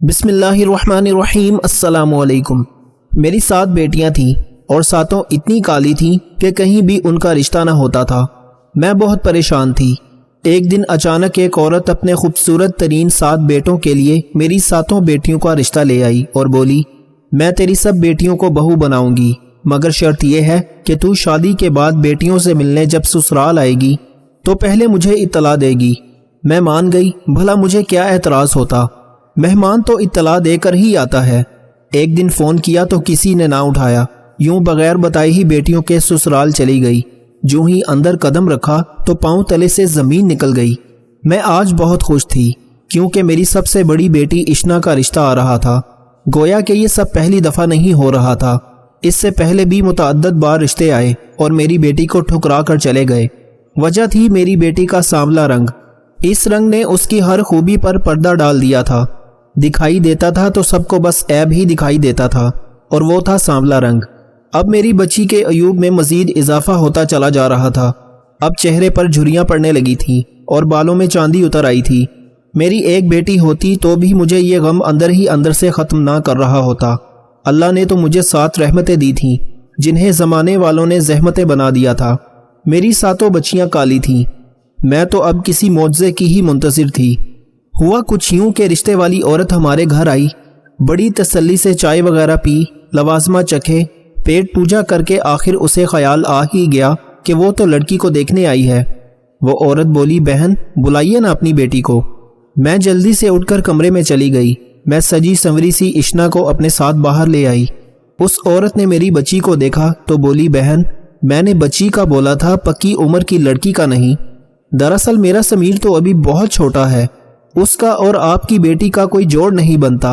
بسم اللہ الرحمن الرحیم۔ السلام علیکم۔ میری 7 بیٹیاں تھیں اور ساتوں اتنی کالی تھیں کہ کہیں بھی ان کا رشتہ نہ ہوتا تھا۔ میں بہت پریشان تھی۔ ایک دن اچانک ایک عورت اپنے خوبصورت ترین 7 بیٹوں کے لیے میری 7 بیٹیوں کا رشتہ لے آئی اور بولی، میں تیری سب بیٹیوں کو بہو بناؤں گی، مگر شرط یہ ہے کہ تو شادی کے بعد بیٹیوں سے ملنے جب سسرال آئے گی تو پہلے مجھے اطلاع دے گی۔ میں مان گئی، بھلا مجھے کیا اعتراض ہوتا، مہمان تو اطلاع دے کر ہی آتا ہے۔ ایک دن فون کیا تو کسی نے نہ اٹھایا، یوں بغیر بتائے ہی بیٹیوں کے سسرال چلی گئی۔ جو ہی اندر قدم رکھا تو پاؤں تلے سے زمین نکل گئی۔ میں آج بہت خوش تھی کیونکہ میری سب سے بڑی بیٹی اشنا کا رشتہ آ رہا تھا۔ گویا کہ یہ سب پہلی دفعہ نہیں ہو رہا تھا، اس سے پہلے بھی متعدد بار رشتے آئے اور میری بیٹی کو ٹھکرا کر چلے گئے۔ وجہ تھی میری بیٹی کا سانولا رنگ۔ اس رنگ نے اس کی ہر خوبی پر پردہ ڈال دیا تھا۔ دکھائی دیتا تھا تو سب کو بس عیب ہی دکھائی دیتا تھا، اور وہ تھا سانولا رنگ۔ اب میری بچی کے عیوب میں مزید اضافہ ہوتا چلا جا رہا تھا۔ اب چہرے پر جھریاں پڑنے لگی تھیں اور بالوں میں چاندی اتر آئی تھی۔ میری ایک بیٹی ہوتی تو بھی مجھے یہ غم اندر ہی اندر سے ختم نہ کر رہا ہوتا۔ اللہ نے تو مجھے 7 رحمتیں دی تھیں جنہیں زمانے والوں نے زحمتیں بنا دیا تھا۔ میری 7 بچیاں کالی تھیں۔ میں تو اب کسی معجزے کی ہی منتظر تھی۔ ہوا کچھ یوں کہ رشتے والی عورت ہمارے گھر آئی، بڑی تسلی سے چائے وغیرہ پی، لوازمہ چکھے، پیٹ پوجا کر کے آخر اسے خیال آ ہی گیا کہ وہ تو لڑکی کو دیکھنے آئی ہے۔ وہ عورت بولی، بہن بلائیے نا اپنی بیٹی کو۔ میں جلدی سے اٹھ کر کمرے میں چلی گئی۔ میں سجی سنوری سی اشنا کو اپنے ساتھ باہر لے آئی۔ اس عورت نے میری بچی کو دیکھا تو بولی، بہن میں نے بچی کا بولا تھا، پکی عمر کی لڑکی کا نہیں۔ دراصل میرا سمیر تو ابھی بہت چھوٹا ہے، اس کا اور آپ کی بیٹی کا کوئی جوڑ نہیں بنتا۔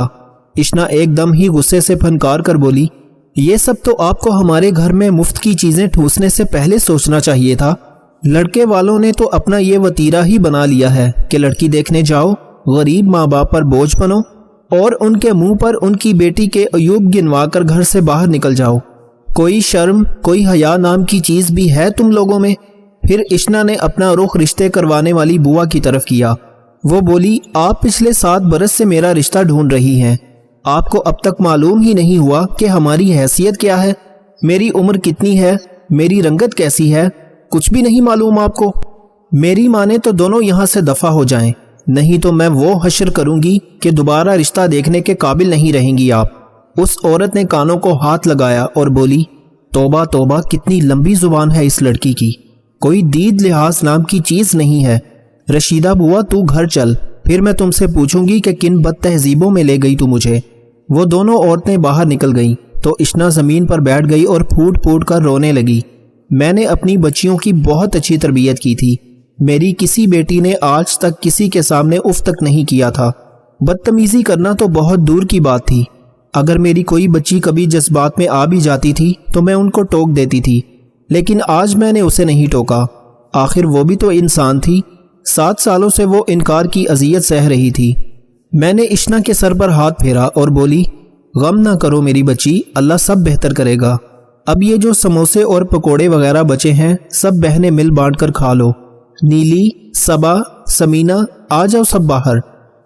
اشنا ایک دم ہی غصے سے پھنکار کر بولی، یہ سب تو آپ کو ہمارے گھر میں مفت کی چیزیں ٹھوسنے سے پہلے سوچنا چاہیے تھا۔ لڑکے والوں نے تو اپنا یہ وتیرہ ہی بنا لیا ہے کہ لڑکی دیکھنے جاؤ، غریب ماں باپ پر بوجھ بنو اور ان کے منہ پر ان کی بیٹی کے عیوب گنوا کر گھر سے باہر نکل جاؤ۔ کوئی شرم، کوئی حیا نام کی چیز بھی ہے تم لوگوں میں؟ پھر اشنا نے اپنا رخ رشتے کروانے والی بوا کی طرف کیا۔ وہ بولی، آپ پچھلے 7 برس سے میرا رشتہ ڈھونڈ رہی ہیں، آپ کو اب تک معلوم ہی نہیں ہوا کہ ہماری حیثیت کیا ہے، میری عمر کتنی ہے، میری رنگت کیسی ہے، کچھ بھی نہیں معلوم آپ کو؟ میری مانے تو دونوں یہاں سے دفع ہو جائیں، نہیں تو میں وہ حشر کروں گی کہ دوبارہ رشتہ دیکھنے کے قابل نہیں رہیں گی آپ۔ اس عورت نے کانوں کو ہاتھ لگایا اور بولی، توبہ توبہ، کتنی لمبی زبان ہے اس لڑکی کی، کوئی دید لحاظ نام کی چیز نہیں ہے۔ رشیدہ بوا تو گھر چل، پھر میں تم سے پوچھوں گی کہ کن بد تہذیبوں میں لے گئی تو مجھے۔ وہ دونوں عورتیں باہر نکل گئیں تو اشنا زمین پر بیٹھ گئی اور پھوٹ پھوٹ کر رونے لگی۔ میں نے اپنی بچیوں کی بہت اچھی تربیت کی تھی، میری کسی بیٹی نے آج تک کسی کے سامنے اف تک نہیں کیا تھا۔ بدتمیزی کرنا تو بہت دور کی بات تھی، اگر میری کوئی بچی کبھی جذبات میں آ بھی جاتی تھی تو میں ان کو ٹوک دیتی تھی، لیکن آج میں نے اسے نہیں ٹوکا۔ آخر وہ بھی تو انسان تھی، 7 سالوں سے وہ انکار کی اذیت سہ رہی تھی۔ میں نے اشنا کے سر پر ہاتھ پھیرا اور بولی، غم نہ کرو میری بچی، اللہ سب بہتر کرے گا۔ اب یہ جو سموسے اور پکوڑے وغیرہ بچے ہیں سب بہنیں مل بانٹ کر کھا لو۔ نیلی، صبا، سمینہ، آ جاؤ سب باہر۔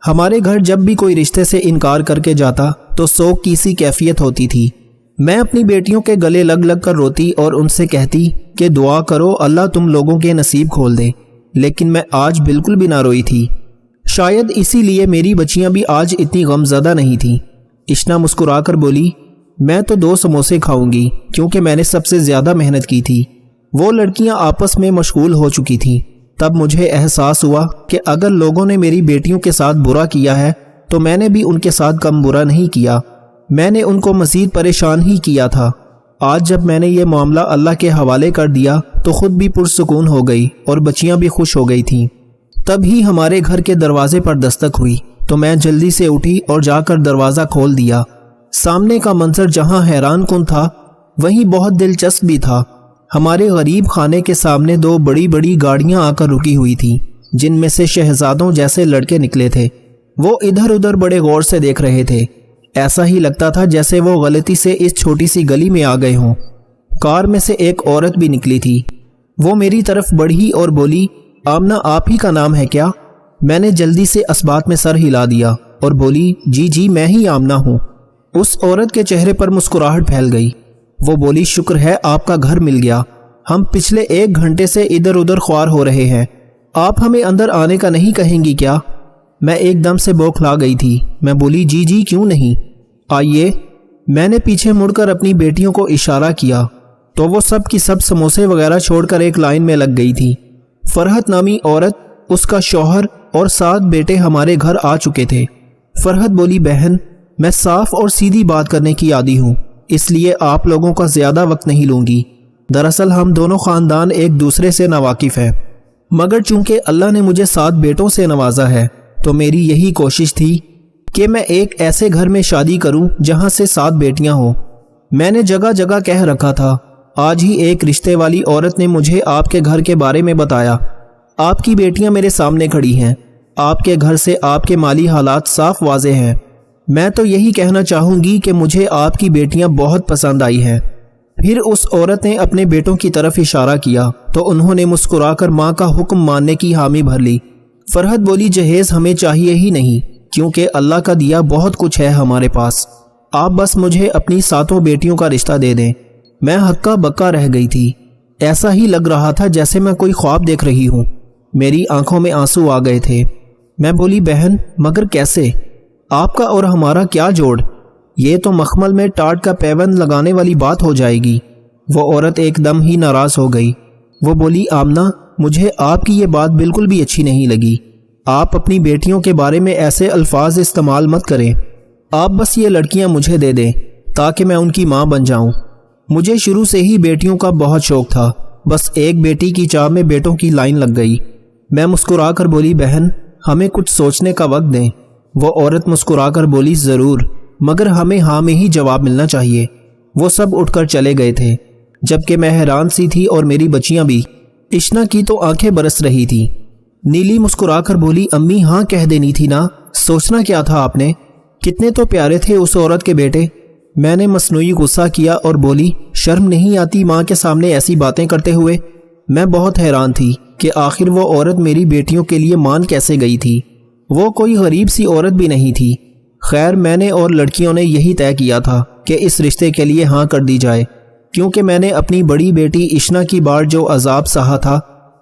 ہمارے گھر جب بھی کوئی رشتے سے انکار کر کے جاتا تو سوگ کی سی کیفیت ہوتی تھی۔ میں اپنی بیٹیوں کے گلے لگ لگ کر روتی اور ان سے کہتی کہ دعا کرو اللہ تم لوگوں کے نصیب کھول دے، لیکن میں آج بالکل بھی نہ روئی تھی۔ شاید اسی لیے میری بچیاں بھی آج اتنی غم زدہ نہیں تھیں۔ اشنا مسکرا کر بولی، میں تو 2 سموسے کھاؤں گی کیونکہ میں نے سب سے زیادہ محنت کی تھی۔ وہ لڑکیاں آپس میں مشغول ہو چکی تھیں۔ تب مجھے احساس ہوا کہ اگر لوگوں نے میری بیٹیوں کے ساتھ برا کیا ہے تو میں نے بھی ان کے ساتھ کم برا نہیں کیا، میں نے ان کو مزید پریشان ہی کیا تھا۔ آج جب میں نے یہ معاملہ اللہ کے حوالے کر دیا تو خود بھی پرسکون ہو گئی اور بچیاں بھی خوش ہو گئی تھیں۔ تب ہی ہمارے گھر کے دروازے پر دستک ہوئی تو میں جلدی سے اٹھی اور جا کر دروازہ کھول دیا۔ سامنے کا منظر جہاں حیران کن تھا وہیں بہت دلچسپ بھی تھا۔ ہمارے غریب خانے کے سامنے 2 بڑی بڑی گاڑیاں آ کر رکی ہوئی تھیں جن میں سے شہزادوں جیسے لڑکے نکلے تھے۔ وہ ادھر ادھر بڑے غور سے دیکھ رہے تھے، ایسا ہی لگتا تھا جیسے وہ غلطی سے اس چھوٹی سی گلی میں آ گئے ہوں۔ کار میں سے ایک عورت بھی نکلی تھی، وہ میری طرف بڑھی اور بولی، آمنہ آپ ہی کا نام ہے کیا؟ میں نے جلدی سے اسبات میں سر ہلا دیا اور بولی جی جی میں ہی آمنہ ہوں۔ اس عورت کے چہرے پر مسکراہٹ پھیل گئی۔ وہ بولی شکر ہے آپ کا گھر مل گیا، ہم پچھلے 1 گھنٹے سے ادھر ادھر خوار ہو رہے ہیں، آپ ہمیں اندر آنے کا نہیں کہیں گی کیا؟ میں ایک دم سے بوکھلا گئی تھی۔ میں بولی جی جی کیوں نہیں، آئیے۔ میں نے پیچھے مڑ کر اپنی بیٹیوں کو اشارہ کیا تو وہ سب کی سب سموسے وغیرہ چھوڑ کر ایک لائن میں لگ گئی تھی۔ فرحت نامی عورت، اس کا شوہر اور 7 بیٹے ہمارے گھر آ چکے تھے۔ فرحت بولی بہن میں صاف اور سیدھی بات کرنے کی عادی ہوں، اس لیے آپ لوگوں کا زیادہ وقت نہیں لوں گی۔ دراصل ہم دونوں خاندان ایک دوسرے سے ناواقف ہیں، مگر چونکہ اللہ نے مجھے 7 بیٹوں سے نوازا ہے تو میری یہی کوشش تھی کہ میں ایک ایسے گھر میں شادی کروں جہاں سے 7 بیٹیاں ہوں۔ میں نے جگہ جگہ کہہ رکھا تھا، آج ہی ایک رشتے والی عورت نے مجھے آپ کے گھر کے بارے میں بتایا۔ آپ کی بیٹیاں میرے سامنے کھڑی ہیں، آپ کے گھر سے آپ کے مالی حالات صاف واضح ہیں۔ میں تو یہی کہنا چاہوں گی کہ مجھے آپ کی بیٹیاں بہت پسند آئی ہیں۔ پھر اس عورت نے اپنے بیٹوں کی طرف اشارہ کیا تو انہوں نے مسکرا کر ماں کا حکم ماننے کی حامی بھر لی۔ فرحت بولی جہیز ہمیں چاہیے ہی نہیں، کیونکہ اللہ کا دیا بہت کچھ ہے ہمارے پاس، آپ بس مجھے اپنی 7 بیٹیوں کا رشتہ دے دیں۔ میں ہکا بکا رہ گئی تھی، ایسا ہی لگ رہا تھا جیسے میں کوئی خواب دیکھ رہی ہوں۔ میری آنکھوں میں آنسو آ گئے تھے۔ میں بولی بہن مگر کیسے؟ آپ کا اور ہمارا کیا جوڑ؟ یہ تو مخمل میں ٹاٹ کا پیوند لگانے والی بات ہو جائے گی۔ وہ عورت ایک دم ہی ناراض ہو گئی۔ وہ بولی آمنہ مجھے آپ کی یہ بات بالکل بھی اچھی نہیں لگی، آپ اپنی بیٹیوں کے بارے میں ایسے الفاظ استعمال مت کریں، آپ بس یہ لڑکیاں مجھے دے دیں تاکہ میں ان کی ماں بن جاؤں۔ مجھے شروع سے ہی بیٹیوں کا بہت شوق تھا، بس ایک بیٹی کی چاہ میں بیٹوں کی لائن لگ گئی۔ میں مسکرا کر بولی بہن ہمیں کچھ سوچنے کا وقت دیں۔ وہ عورت مسکرا کر بولی ضرور، مگر ہمیں ہاں میں ہی جواب ملنا چاہیے۔ وہ سب اٹھ کر چلے گئے تھے، جبکہ میں حیران سی تھی اور میری بچیاں بھی۔ اشنا کی تو آنکھیں برس رہی تھی۔ نیلی مسکرا کر بولی امی ہاں کہہ دینی تھی نا، سوچنا کیا تھا آپ نے؟ کتنے تو پیارے تھے اس عورت کے بیٹے۔ میں نے مصنوعی غصہ کیا اور بولی شرم نہیں آتی ماں کے سامنے ایسی باتیں کرتے ہوئے؟ میں بہت حیران تھی کہ آخر وہ عورت میری بیٹیوں کے لیے مان کیسے گئی تھی۔ وہ کوئی غریب سی عورت بھی نہیں تھی۔ خیر میں نے اور لڑکیوں نے یہی طے کیا تھا کہ اس رشتے کے لیے ہاں کر دی جائے، کیونکہ میں نے اپنی بڑی بیٹی اشنا کی بار جو عذاب سہا تھا،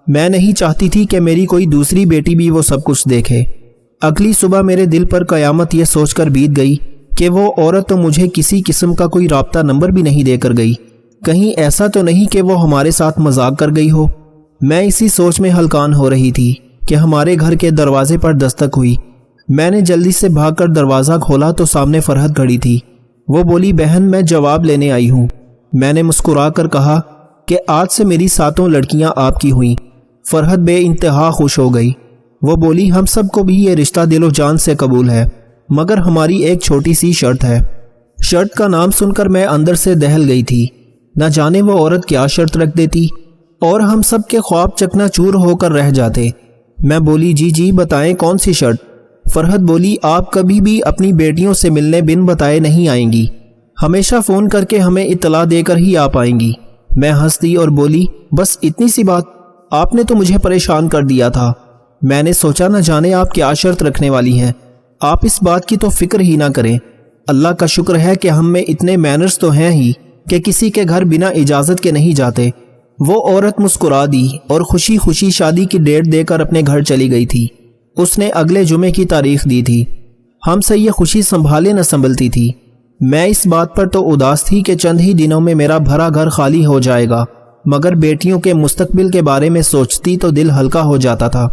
میں نہیں چاہتی تھی کہ میری کوئی دوسری بیٹی بھی وہ سب کچھ دیکھے۔ اگلی صبح میرے دل پر قیامت یہ سوچ کر بیت گئی کہ وہ عورت تو مجھے کسی قسم کا کوئی رابطہ نمبر بھی نہیں دے کر گئی، کہیں ایسا تو نہیں کہ وہ ہمارے ساتھ مذاق کر گئی ہو۔ میں اسی سوچ میں ہلکان ہو رہی تھی کہ ہمارے گھر کے دروازے پر دستک ہوئی۔ میں نے جلدی سے بھاگ کر دروازہ کھولا تو سامنے فرحت کھڑی تھی۔ وہ بولی بہن میں جواب لینے آئی ہوں۔ میں نے مسکرا کر کہا کہ آج سے میری 7 لڑکیاں آپ کی ہوئیں۔ فرحت بے انتہا خوش ہو گئی۔ وہ بولی ہم سب کو بھی یہ رشتہ دل و جان سے قبول ہے، مگر ہماری ایک چھوٹی سی شرط ہے۔ شرط کا نام سن کر میں اندر سے دہل گئی تھی، نہ جانے وہ عورت کیا شرط رکھ دیتی اور ہم سب کے خواب چکنا چور ہو کر رہ جاتے۔ میں بولی جی جی بتائیں کون سی شرط؟ فرحت بولی آپ کبھی بھی اپنی بیٹیوں سے ملنے بن بتائے نہیں آئیں گی، ہمیشہ فون کر کے ہمیں اطلاع دے کر ہی آپ آئیں گی۔ میں ہنس دی اور بولی بس اتنی سی بات؟ آپ نے تو مجھے پریشان کر دیا تھا۔ میں نے سوچا نہ جانے آپ کیا شرط رکھنے والی ہیں، آپ اس بات کی تو فکر ہی نہ کریں۔ اللہ کا شکر ہے کہ ہم میں اتنے مینرز تو ہیں ہی کہ کسی کے گھر بنا اجازت کے نہیں جاتے۔ وہ عورت مسکرا دی اور خوشی خوشی شادی کی ڈیٹ دے کر اپنے گھر چلی گئی تھی۔ اس نے اگلے جمعے کی تاریخ دی تھی۔ ہم سے یہ خوشی سنبھالے نہ سنبھلتی تھی۔ میں اس بات پر تو اداس تھی کہ چند ہی دنوں میں میرا بھرا گھر خالی ہو جائے گا، مگر بیٹیوں کے مستقبل کے بارے میں سوچتی تو دل ہلکا ہو جاتا تھا۔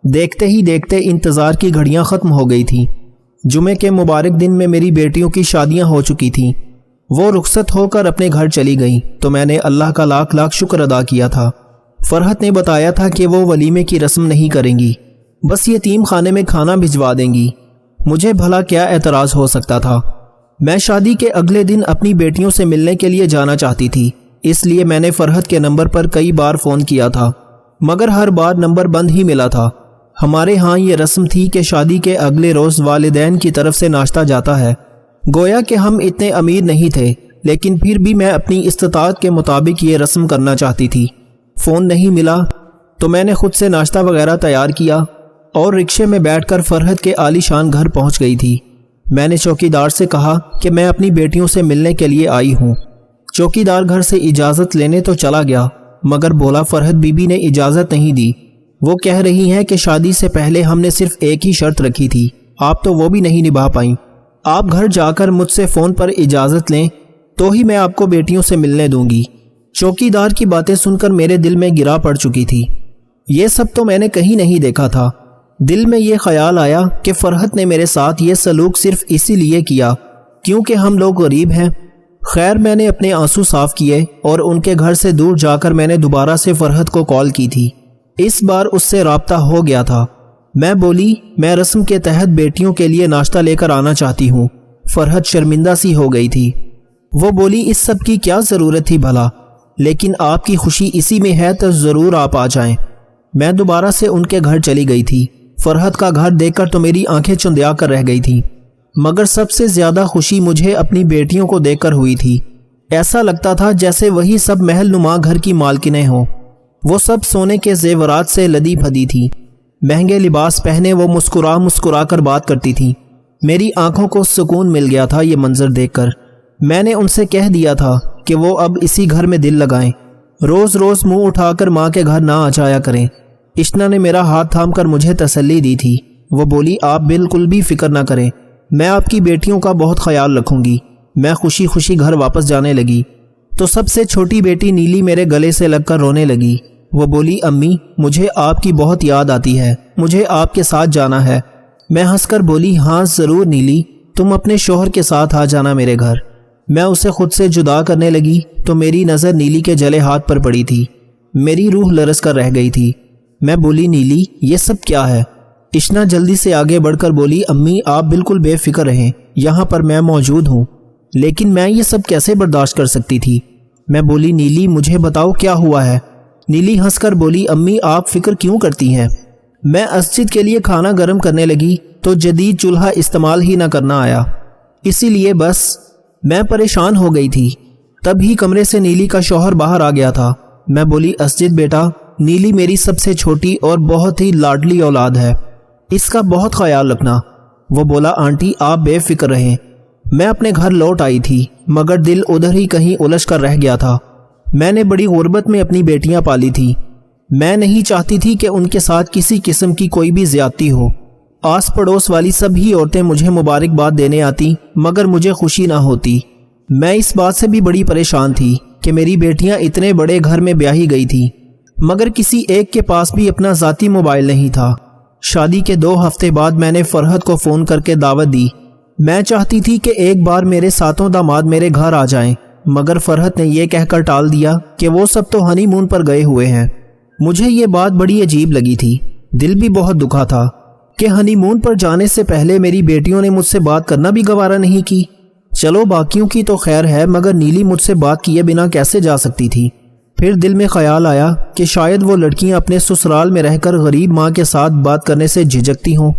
دیکھتے ہی دیکھتے انتظار کی گھڑیاں ختم ہو گئی تھیں۔ جمعے کے مبارک دن میں میری بیٹیوں کی شادیاں ہو چکی تھیں۔ وہ رخصت ہو کر اپنے گھر چلی گئیں تو میں نے اللہ کا لاکھ لاکھ شکر ادا کیا تھا۔ فرحت نے بتایا تھا کہ وہ ولیمے کی رسم نہیں کریں گی، بس یتیم خانے میں کھانا بھجوا دیں گی۔ مجھے بھلا کیا اعتراض ہو سکتا تھا؟ میں شادی کے اگلے دن اپنی بیٹیوں سے ملنے کے لیے جانا چاہتی تھی، اس لیے میں نے فرحت کے نمبر پر کئی بار فون کیا تھا، مگر ہر بار نمبر بند ہی ملا تھا۔ ہمارے ہاں یہ رسم تھی کہ شادی کے اگلے روز والدین کی طرف سے ناشتہ جاتا ہے۔ گویا کہ ہم اتنے امیر نہیں تھے، لیکن پھر بھی میں اپنی استطاعت کے مطابق یہ رسم کرنا چاہتی تھی۔ فون نہیں ملا تو میں نے خود سے ناشتہ وغیرہ تیار کیا اور رکشے میں بیٹھ کر فرحت کے عالیشان گھر پہنچ گئی تھی۔ میں نے چوکیدار سے کہا کہ میں اپنی بیٹیوں سے ملنے کے لیے آئی ہوں۔ چوکیدار گھر سے اجازت لینے تو چلا گیا، مگر بولا فرحت بی بی نے اجازت نہیں دی۔ وہ کہہ رہی ہیں کہ شادی سے پہلے ہم نے صرف ایک ہی شرط رکھی تھی، آپ تو وہ بھی نہیں نبھا پائیں۔ آپ گھر جا کر مجھ سے فون پر اجازت لیں تو ہی میں آپ کو بیٹیوں سے ملنے دوں گی۔ چوکیدار کی باتیں سن کر میرے دل میں گرا پڑ چکی تھی۔ یہ سب تو میں نے کہیں نہیں دیکھا تھا۔ دل میں یہ خیال آیا کہ فرحت نے میرے ساتھ یہ سلوک صرف اسی لیے کیا کیونکہ ہم لوگ غریب ہیں۔ خیر، میں نے اپنے آنسو صاف کیے اور ان کے گھر سے دور جا کر میں نے دوبارہ سے فرحت کو کال کی تھی۔ اس بار اس سے رابطہ ہو گیا تھا۔ میں بولی میں رسم کے تحت بیٹیوں کے لیے ناشتہ لے کر آنا چاہتی ہوں۔ فرحت شرمندہ سی ہو گئی تھی۔ وہ بولی اس سب کی کیا ضرورت تھی بھلا، لیکن آپ کی خوشی اسی میں ہے تو ضرور آپ آ جائیں۔ میں دوبارہ سے ان کے گھر چلی گئی تھی۔ فرحت کا گھر دیکھ کر تو میری آنکھیں چندیا کر رہ گئی تھیں، مگر سب سے زیادہ خوشی مجھے اپنی بیٹیوں کو دیکھ کر ہوئی تھی۔ ایسا لگتا تھا جیسے وہی سب محل نما گھر کی مالکنیں ہوں۔ وہ سب سونے کے زیورات سے لدی پھدی تھی، مہنگے لباس پہنے وہ مسکرا کر بات کرتی تھیں۔ میری آنکھوں کو سکون مل گیا تھا یہ منظر دیکھ کر۔ میں نے ان سے کہہ دیا تھا کہ وہ اب اسی گھر میں دل لگائیں، روز روز منہ اٹھا کر ماں کے گھر نہ آ جایا کریں۔ اشنا نے میرا ہاتھ تھام کر مجھے تسلی دی تھی۔ وہ بولی آپ بالکل بھی فکر نہ کریں، میں آپ کی بیٹیوں کا بہت خیال رکھوں گی۔ میں خوشی خوشی گھر واپس جانے لگی تو سب سے چھوٹی بیٹی نیلی میرے گلے سے لگ کر رونے لگی۔ وہ بولی امی مجھے آپ کی بہت یاد آتی ہے، مجھے آپ کے ساتھ جانا ہے۔ میں ہنس کر بولی ہاں ضرور نیلی، تم اپنے شوہر کے ساتھ آ جانا میرے گھر۔ میں اسے خود سے جدا کرنے لگی تو میری نظر نیلی کے جلے ہاتھ پر پڑی تھی۔ میری روح لرز کر رہ گئی تھی۔ میں بولی نیلی یہ سب کیا ہے؟ اشنا جلدی سے آگے بڑھ کر بولی امی آپ بالکل بے فکر رہیں، یہاں پر میں موجود ہوں۔ لیکن میں یہ سب کیسے برداشت کر سکتی تھی؟ میں بولی نیلی مجھے بتاؤ کیا ہوا ہے؟ نیلی ہنس کر بولی امی آپ فکر کیوں کرتی ہیں؟ میں مسجد کے لیے کھانا گرم کرنے لگی تو جدید چولہا استعمال ہی نہ کرنا آیا، اسی لیے بس میں پریشان ہو گئی تھی۔ تب ہی کمرے سے نیلی کا شوہر باہر آ گیا تھا۔ میں بولی اسجد بیٹا، نیلی میری سب سے چھوٹی اور بہت ہی لاڈلی اولاد ہے، اس کا بہت خیال رکھنا۔ وہ بولا آنٹی آپ بے فکر رہیں۔ میں اپنے گھر لوٹ آئی تھی مگر دل ادھر ہی کہیں الجھ کر رہ گیا تھا۔ میں نے بڑی غربت میں اپنی بیٹیاں پالی تھی۔ میں نہیں چاہتی تھی کہ ان کے ساتھ کسی قسم کی کوئی بھی زیادتی ہو۔ آس پڑوس والی سبھی عورتیں مجھے مبارکباد دینے آتی مگر مجھے خوشی نہ ہوتی۔ میں اس بات سے بھی بڑی پریشان تھی کہ میری بیٹیاں اتنے بڑے گھر میں بیاہی گئی تھیں مگر کسی ایک کے پاس بھی اپنا ذاتی موبائل نہیں تھا۔ شادی کے 2 ہفتے بعد میں نے فرحت کو فون کر کے دعوت دی۔ میں چاہتی تھی کہ ایک بار میرے ساتوں داماد میرے گھر آ جائیں مگر فرحت نے یہ کہہ کر ٹال دیا کہ وہ سب تو ہنی مون پر گئے ہوئے ہیں۔ مجھے یہ بات بڑی عجیب لگی تھی، دل بھی بہت دکھا تھا کہ ہنی مون پر جانے سے پہلے میری بیٹیوں نے مجھ سے بات کرنا بھی گوارا نہیں کی۔ چلو باقیوں کی تو خیر ہے مگر نیلی مجھ سے بات کیے بنا کیسے جا سکتی تھی؟ پھر دل میں خیال آیا کہ شاید وہ لڑکیاں اپنے سسرال میں رہ کر غریب ماں کے ساتھ بات کرنے سے جھجکتی ہوں۔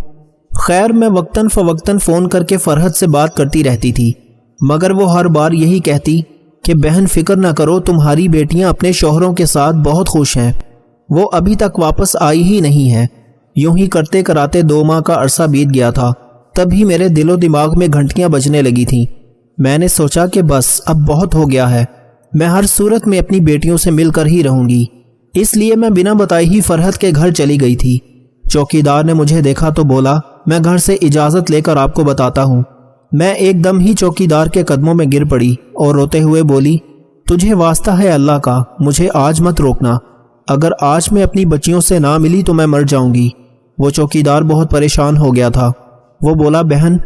خیر میں وقتاً فوقتاً فون کر کے فرحت سے بات کرتی رہتی تھی مگر وہ ہر بار یہی کہتی کہ بہن فکر نہ کرو، تمہاری بیٹیاں اپنے شوہروں کے ساتھ بہت خوش ہیں، وہ ابھی تک واپس آئی ہی نہیں ہے۔ یوں ہی کرتے کراتے 2 ماہ کا عرصہ بیت گیا تھا۔ تب ہی میرے دل و دماغ میں گھنٹیاں بجنے لگی تھیں۔ میں نے سوچا کہ بس اب بہت ہو گیا ہے، میں ہر صورت میں اپنی بیٹیوں سے مل کر ہی رہوں گی۔ اس لیے میں بنا بتائے ہی فرحت کے گھر چلی گئی تھی۔ چوکیدار نے مجھے دیکھا تو بولا میں گھر سے اجازت لے کر آپ کو بتاتا ہوں۔ میں ایک دم ہی چوکیدار کے قدموں میں گر پڑی اور روتے ہوئے بولی تجھے واسطہ ہے اللہ کا، مجھے آج مت روکنا، اگر آج میں اپنی بچیوں سے نہ ملی تو میں مر جاؤں گی۔ وہ چوکیدار بہت پریشان ہو گیا تھا۔ وہ بولا بہن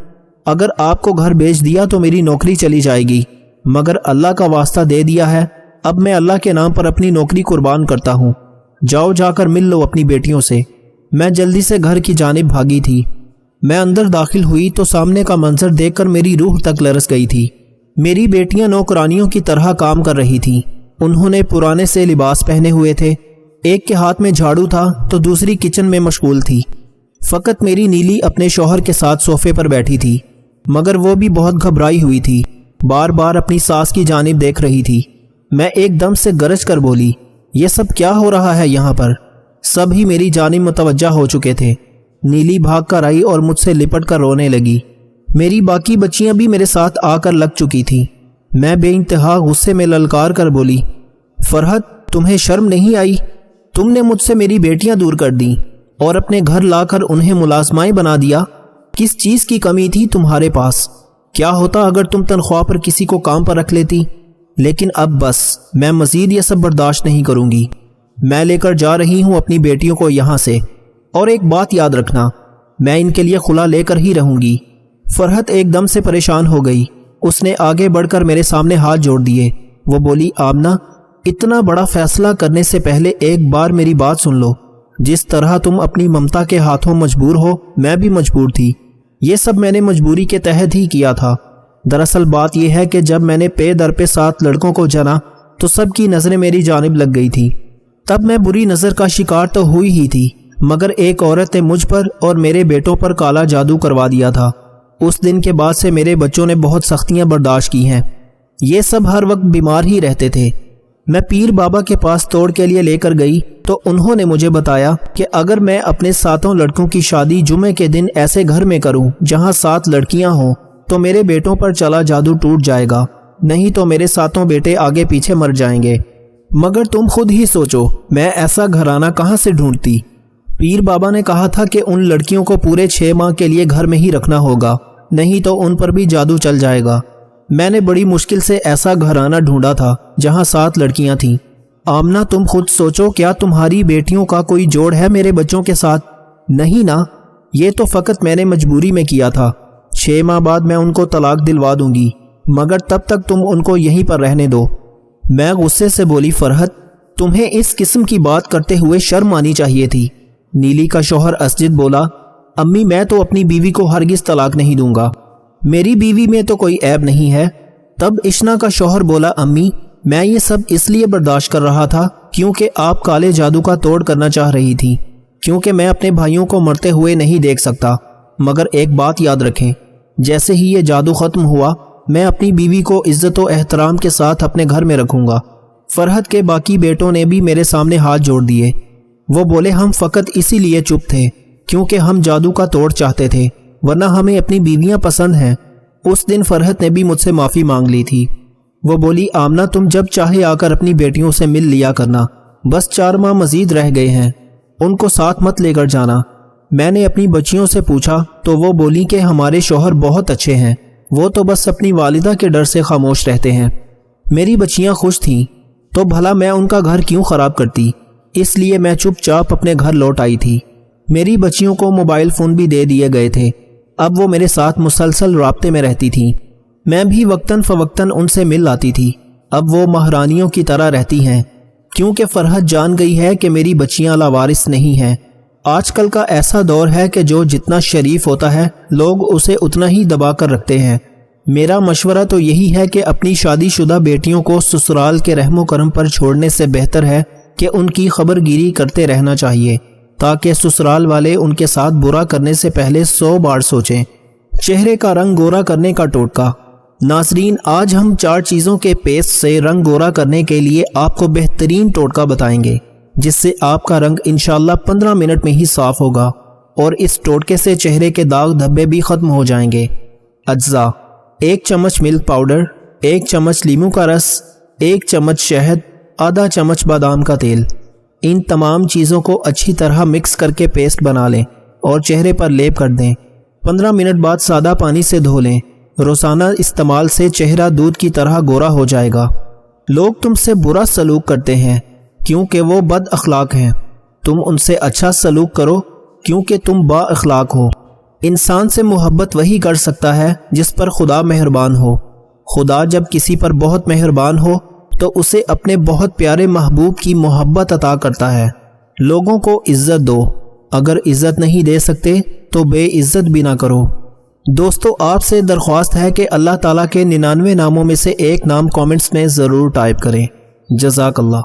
اگر آپ کو گھر بیچ دیا تو میری نوکری چلی جائے گی، مگر اللہ کا واسطہ دے دیا ہے، اب میں اللہ کے نام پر اپنی نوکری قربان کرتا ہوں، جاؤ جا کر مل لو اپنی بیٹیوں سے۔ میں جلدی سے گھر کی جانب بھاگی تھی۔ میں اندر داخل ہوئی تو سامنے کا منظر دیکھ کر میری روح تک لرز گئی تھی۔ میری بیٹیاں نوکرانیوں کی طرح کام کر رہی تھیں۔ انہوں نے پرانے سے لباس پہنے ہوئے تھے، ایک کے ہاتھ میں جھاڑو تھا تو دوسری کچن میں مشغول تھی۔ فقط میری نیلی اپنے شوہر کے ساتھ صوفے پر بیٹھی تھی مگر وہ بھی بہت گھبرائی ہوئی تھی، بار بار اپنی ساس کی جانب دیکھ رہی تھی۔ میں ایک دم سے گرج کر بولی یہ سب کیا ہو رہا ہے یہاں پر؟ سب ہی میری جانب متوجہ ہو چکے تھے۔ نیلی بھاگ کر آئی اور مجھ سے لپٹ کر رونے لگی۔ میری باقی بچیاں بھی میرے ساتھ آ کر لگ چکی تھیں۔ میں بے انتہا غصے میں للکار کر بولی، فرحت تمہیں شرم نہیں آئی؟ تم نے مجھ سے میری بیٹیاں دور کر دیں اور اپنے گھر لا کر انہیں ملازمائیں بنا دیا۔ کس چیز کی کمی تھی تمہارے پاس؟ کیا ہوتا اگر تم تنخواہ پر کسی کو کام پر رکھ لیتی؟ لیکن اب بس، میں مزید یہ سب برداشت نہیں کروں گی۔ میں لے کر جا رہی ہوں اپنی بیٹیوں کو یہاں سے، اور ایک بات یاد رکھنا، میں ان کے لیے خلا لے کر ہی رہوں گی۔ فرحت ایک دم سے پریشان ہو گئی۔ اس نے آگے بڑھ کر میرے سامنے ہاتھ جوڑ دیے۔ وہ بولی، آمنہ، اتنا بڑا فیصلہ کرنے سے پہلے ایک بار میری بات سن لو۔ جس طرح تم اپنی ممتا کے ہاتھوں مجبور ہو، میں بھی مجبور تھی۔ یہ سب میں نے مجبوری کے تحت ہی کیا تھا۔ دراصل بات یہ ہے کہ جب میں نے پے در پہ 7 لڑکوں کو جنا تو سب کی نظریں میری جانب لگ گئی تھی۔ تب میں بری نظر کا شکار تو ہوئی ہی تھی، مگر ایک عورت نے مجھ پر اور میرے بیٹوں پر کالا جادو کروا دیا تھا۔ اس دن کے بعد سے میرے بچوں نے بہت سختیاں برداشت کی ہیں۔ یہ سب ہر وقت بیمار ہی رہتے تھے۔ میں پیر بابا کے پاس توڑ کے لیے لے کر گئی تو انہوں نے مجھے بتایا کہ اگر میں اپنے 7 لڑکوں کی شادی جمعے کے دن ایسے گھر میں کروں جہاں 7 لڑکیاں ہوں تو میرے بیٹوں پر چلا جادو ٹوٹ جائے گا، نہیں تو میرے 7 بیٹے آگے پیچھے مر جائیں گے۔ مگر تم خود ہی سوچو، میں ایسا گھرانہ کہاں سے ڈھونڈتی؟ پیر بابا نے کہا تھا کہ ان لڑکیوں کو پورے 6 ماہ کے لیے گھر میں ہی رکھنا ہوگا، نہیں تو ان پر بھی جادو چل جائے گا۔ میں نے بڑی مشکل سے ایسا گھرانہ ڈھونڈا تھا جہاں 7 لڑکیاں تھیں۔ آمنہ تم خود سوچو، کیا تمہاری بیٹیوں کا کوئی جوڑ ہے میرے بچوں کے ساتھ؟ نہیں نا، یہ تو فقط میں نے مجبوری میں کیا تھا۔ 6 ماہ بعد میں ان کو طلاق دلوا دوں گی، مگر تب تک تم ان کو یہیں پر رہنے دو۔ میں غصے سے بولی، فرحت تمہیں اس قسم کی بات کرتے ہوئے شرم آنی چاہیے تھی۔ نیلی کا شوہر اسجد بولا، امی میں تو اپنی بیوی کو ہرگز طلاق نہیں دوں گا، میری بیوی میں تو کوئی عیب نہیں ہے۔ تب اشنا کا شوہر بولا، امی میں یہ سب اس لیے برداشت کر رہا تھا کیونکہ آپ کالے جادو کا توڑ کرنا چاہ رہی تھی، کیونکہ میں اپنے بھائیوں کو مرتے ہوئے نہیں دیکھ سکتا۔ مگر ایک بات یاد رکھیں، جیسے ہی یہ جادو ختم ہوا میں اپنی بیوی کو عزت و احترام کے ساتھ اپنے گھر میں رکھوں گا۔ فرحت کے باقی بیٹوں نے بھی میرے سامنے ہاتھ جوڑ دیے۔ وہ بولے، ہم فقط اسی لیے چپ تھے کیونکہ ہم جادو کا توڑ چاہتے تھے، ورنہ ہمیں اپنی بیویاں پسند ہیں۔ اس دن فرحت نے بھی مجھ سے معافی مانگ لی تھی۔ وہ بولی، آمنہ تم جب چاہے آ کر اپنی بیٹیوں سے مل لیا کرنا، بس 4 ماہ مزید رہ گئے ہیں، ان کو ساتھ مت لے کر جانا۔ میں نے اپنی بچیوں سے پوچھا تو وہ بولی کہ ہمارے شوہر بہت اچھے ہیں، وہ تو بس اپنی والدہ کے ڈر سے خاموش رہتے ہیں۔ میری بچیاں خوش تھیں تو بھلا میں ان کا گھر کیوں خراب کرتی؟ اس لیے میں چپ چاپ اپنے گھر لوٹ آئی تھی۔ میری بچیوں کو موبائل فون بھی دے دیے گئے تھے، اب وہ میرے ساتھ مسلسل رابطے میں رہتی تھیں۔ میں بھی وقتاً فوقتاً ان سے مل آتی تھی۔ اب وہ مہرانیوں کی طرح رہتی ہیں، کیونکہ فرحت جان گئی ہے کہ میری بچیاں لاوارث نہیں ہیں۔ آج کل کا ایسا دور ہے کہ جو جتنا شریف ہوتا ہے لوگ اسے اتنا ہی دبا کر رکھتے ہیں۔ میرا مشورہ تو یہی ہے کہ اپنی شادی شدہ بیٹیوں کو سسرال کے رحم و کرم پر چھوڑنے سے بہتر ہے کہ ان کی خبر گیری کرتے رہنا چاہیے، تاکہ سسرال والے ان کے ساتھ برا کرنے سے پہلے 100 بار سوچیں۔ چہرے کا رنگ گورا کرنے کا ٹوٹکا۔ ناظرین، آج ہم 4 چیزوں کے پیسٹ سے رنگ گورا کرنے کے لیے آپ کو بہترین ٹوٹکا بتائیں گے، جس سے آپ کا رنگ انشاءاللہ 15 منٹ میں ہی صاف ہوگا، اور اس ٹوٹکے سے چہرے کے داغ دھبے بھی ختم ہو جائیں گے۔ اجزاء: 1 چمچ ملک پاؤڈر، 1 چمچ لیموں کا رس، 1 چمچ شہد، آدھا چمچ بادام کا تیل۔ ان تمام چیزوں کو اچھی طرح مکس کر کے پیسٹ بنا لیں اور چہرے پر لیپ کر دیں۔ 15 منٹ بعد سادہ پانی سے دھو لیں۔ روزانہ استعمال سے چہرہ دودھ کی طرح گورا ہو جائے گا۔ لوگ تم سے برا سلوک کرتے ہیں کیونکہ وہ بد اخلاق ہیں، تم ان سے اچھا سلوک کرو کیونکہ تم با اخلاق ہو۔ انسان سے محبت وہی کر سکتا ہے جس پر خدا مہربان ہو۔ خدا جب کسی پر بہت مہربان ہو تو اسے اپنے بہت پیارے محبوب کی محبت عطا کرتا ہے۔ لوگوں کو عزت دو، اگر عزت نہیں دے سکتے تو بے عزت بھی نہ کرو۔ دوستو، آپ سے درخواست ہے کہ اللہ تعالیٰ کے 99 ناموں میں سے ایک نام کامنٹس میں ضرور ٹائپ کریں۔ جزاک اللہ۔